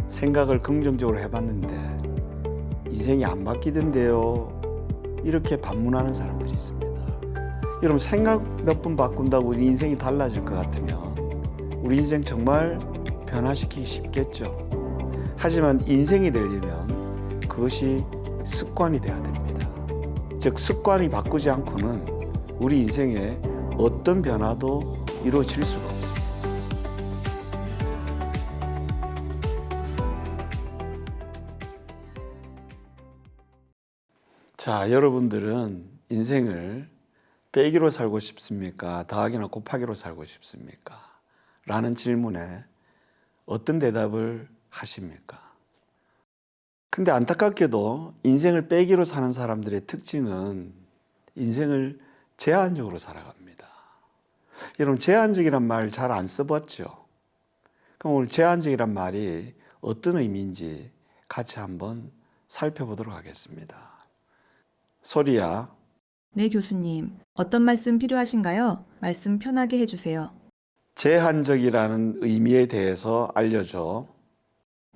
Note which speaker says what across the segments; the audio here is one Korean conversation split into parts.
Speaker 1: 생각을 긍정적으로 해봤는데 인생이 안 바뀌던데요. 이렇게 반문하는 사람들이 있습니다. 여러분, 생각 몇 번 바꾼다고 우리 인생이 달라질 것 같으면 우리 인생 정말 변화시키기 쉽겠죠. 하지만 인생이 되려면 그것이 습관이 되어야 됩니다. 즉, 습관이 바꾸지 않고는 우리 인생에 어떤 변화도 이루어질 수가 없습니다. 자, 여러분들은 인생을 빼기로 살고 싶습니까? 더하기나 곱하기로 살고 싶습니까? 라는 질문에 어떤 대답을 하십니까? 근데 안타깝게도 인생을 빼기로 사는 사람들의 특징은 인생을 제한적으로 살아갑니다. 여러분, 제한적이란 말 잘 안 써봤죠? 그럼 오늘 제한적이란 말이 어떤 의미인지 같이 한번 살펴보도록 하겠습니다. 소리야.
Speaker 2: 네, 교수님. 어떤 말씀 필요하신가요? 말씀 편하게 해주세요.
Speaker 1: 제한적이라는 의미에 대해서 알려줘.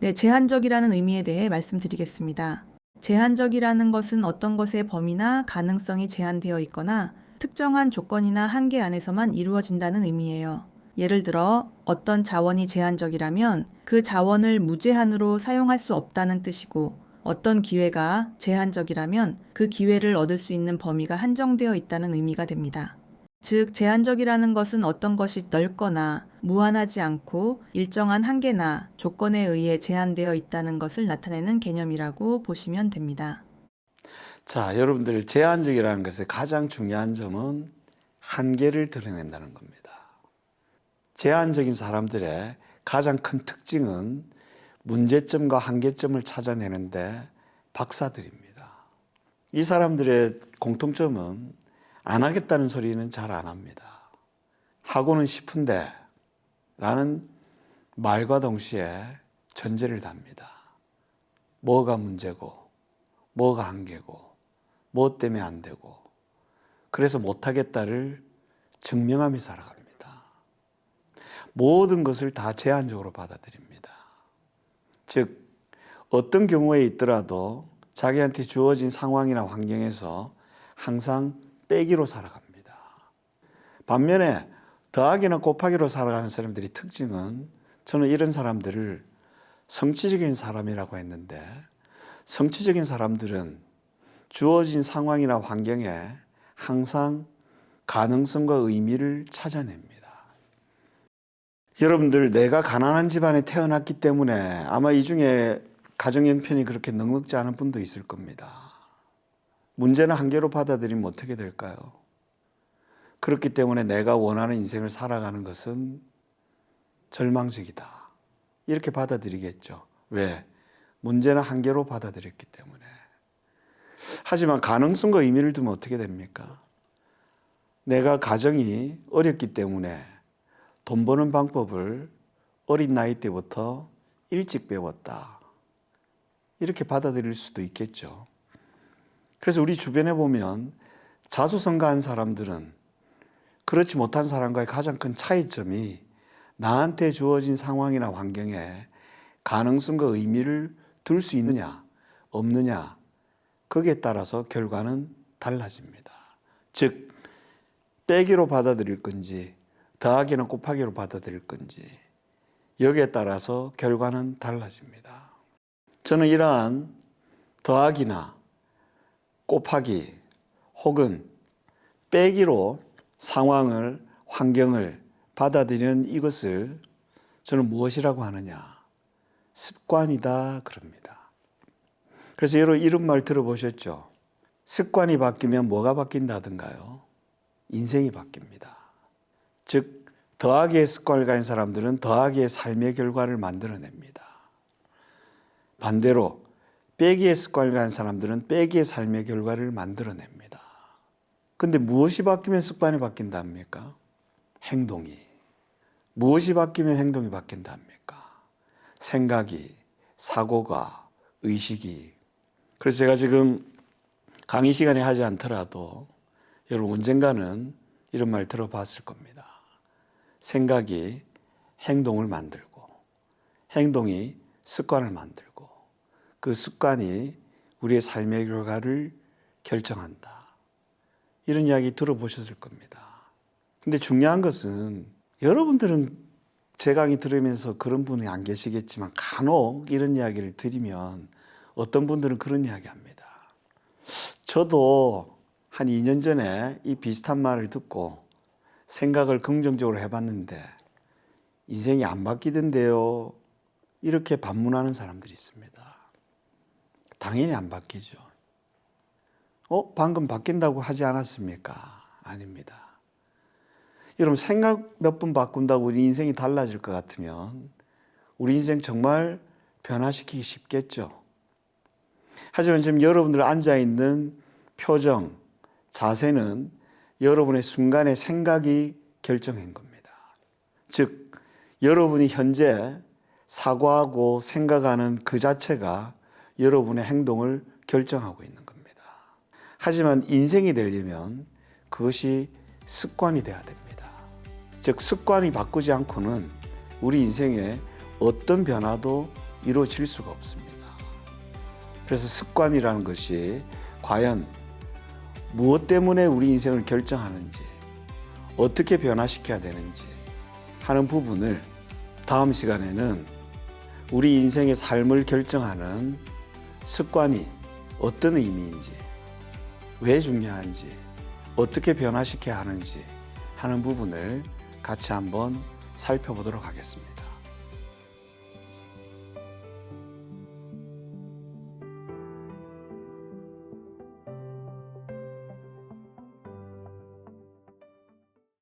Speaker 2: 네, 제한적이라는 의미에 대해 말씀드리겠습니다. 제한적이라는 것은 어떤 것의 범위나 가능성이 제한되어 있거나 특정한 조건이나 한계 안에서만 이루어진다는 의미예요. 예를 들어 어떤 자원이 제한적이라면 그 자원을 무제한으로 사용할 수 없다는 뜻이고, 어떤 기회가 제한적이라면 그 기회를 얻을 수 있는 범위가 한정되어 있다는 의미가 됩니다. 즉, 제한적이라는 것은 어떤 것이 넓거나 무한하지 않고 일정한 한계나 조건에 의해 제한되어 있다는 것을 나타내는 개념이라고 보시면 됩니다.
Speaker 1: 자, 여러분들, 제한적이라는 것의 가장 중요한 점은 한계를 드러낸다는 겁니다. 제한적인 사람들의 가장 큰 특징은 문제점과 한계점을 찾아내는데 박사들입니다. 이 사람들의 공통점은 안 하겠다는 소리는 잘 안 합니다. 하고는 싶은데 라는 말과 동시에 전제를 답니다. 뭐가 문제고, 뭐가 한계고, 뭐 때문에 안 되고, 그래서 못하겠다를 증명하며 살아갑니다. 모든 것을 다 제한적으로 받아들입니다. 즉, 어떤 경우에 있더라도 자기한테 주어진 상황이나 환경에서 항상 빼기로 살아갑니다. 반면에 더하기나 곱하기로 살아가는 사람들의 특징은, 저는 이런 사람들을 성취적인 사람이라고 했는데, 성취적인 사람들은 주어진 상황이나 환경에 항상 가능성과 의미를 찾아냅니다. 여러분들, 내가 가난한 집안에 태어났기 때문에 아마 이 중에 가정 형편이 그렇게 넉넉지 않은 분도 있을 겁니다. 문제는 한계로 받아들이면 어떻게 될까요? 그렇기 때문에 내가 원하는 인생을 살아가는 것은 절망적이다, 이렇게 받아들이겠죠. 왜? 문제는 한계로 받아들였기 때문에. 하지만 가능성과 의미를 두면 어떻게 됩니까? 내가 가정이 어렵기 때문에 돈 버는 방법을 어린 나이 때부터 일찍 배웠다, 이렇게 받아들일 수도 있겠죠. 그래서 우리 주변에 보면 자수성가한 사람들은 그렇지 못한 사람과의 가장 큰 차이점이 나한테 주어진 상황이나 환경에 가능성과 의미를 둘 수 있느냐 없느냐, 거기에 따라서 결과는 달라집니다. 즉, 빼기로 받아들일 건지 더하기나 곱하기로 받아들일 건지, 여기에 따라서 결과는 달라집니다. 저는 이러한 더하기나 곱하기 혹은 빼기로 상황을, 환경을 받아들이는 이것을 저는 무엇이라고 하느냐? 습관이다, 그럽니다. 그래서 여러분, 이런 말 들어보셨죠? 습관이 바뀌면 뭐가 바뀐다던가요? 인생이 바뀝니다. 즉, 더하기의 습관을 가진 사람들은 더하기의 삶의 결과를 만들어냅니다. 반대로 빼기의 습관을 가진 사람들은 빼기의 삶의 결과를 만들어냅니다. 근데 무엇이 바뀌면 습관이 바뀐답니까? 행동이. 무엇이 바뀌면 행동이 바뀐답니까? 생각이, 사고가, 의식이. 그래서 제가 지금 강의 시간에 하지 않더라도 여러분 언젠가는 이런 말 들어봤을 겁니다. 생각이 행동을 만들고, 행동이 습관을 만들고 그 습관이 우리의 삶의 결과를 결정한다. 이런 이야기 들어보셨을 겁니다. 근데 중요한 것은 여러분들은 제 강의 들으면서 그런 분이 안 계시겠지만 간혹 이런 이야기를 드리면 어떤 분들은 그런 이야기 합니다. 저도 한 2년 전에 이 비슷한 말을 듣고 생각을 긍정적으로 해봤는데 인생이 안 바뀌던데요. 이렇게 반문하는 사람들이 있습니다. 당연히 안 바뀌죠. 방금 바뀐다고 하지 않았습니까? 아닙니다. 여러분 생각 몇 번 바꾼다고 우리 인생이 달라질 것 같으면 우리 인생 정말 변화시키기 쉽겠죠. 하지만 지금 여러분들 앉아있는 표정, 자세는 여러분의 순간의 생각이 결정한 겁니다. 즉 여러분이 현재 사고하고 생각하는 그 자체가 여러분의 행동을 결정하고 있는 겁니다. 하지만 인생이 되려면 그것이 습관이 되어야 됩니다. 즉 습관이 바꾸지 않고는 우리 인생에 어떤 변화도 이루어질 수가 없습니다. 그래서 습관이라는 것이 과연 무엇 때문에 우리 인생을 결정하는지, 어떻게 변화시켜야 되는지 하는 부분을 다음 시간에는 우리 인생의 삶을 결정하는 습관이 어떤 의미인지, 왜 중요한지, 어떻게 변화시켜야 하는지 하는 부분을 같이 한번 살펴보도록 하겠습니다.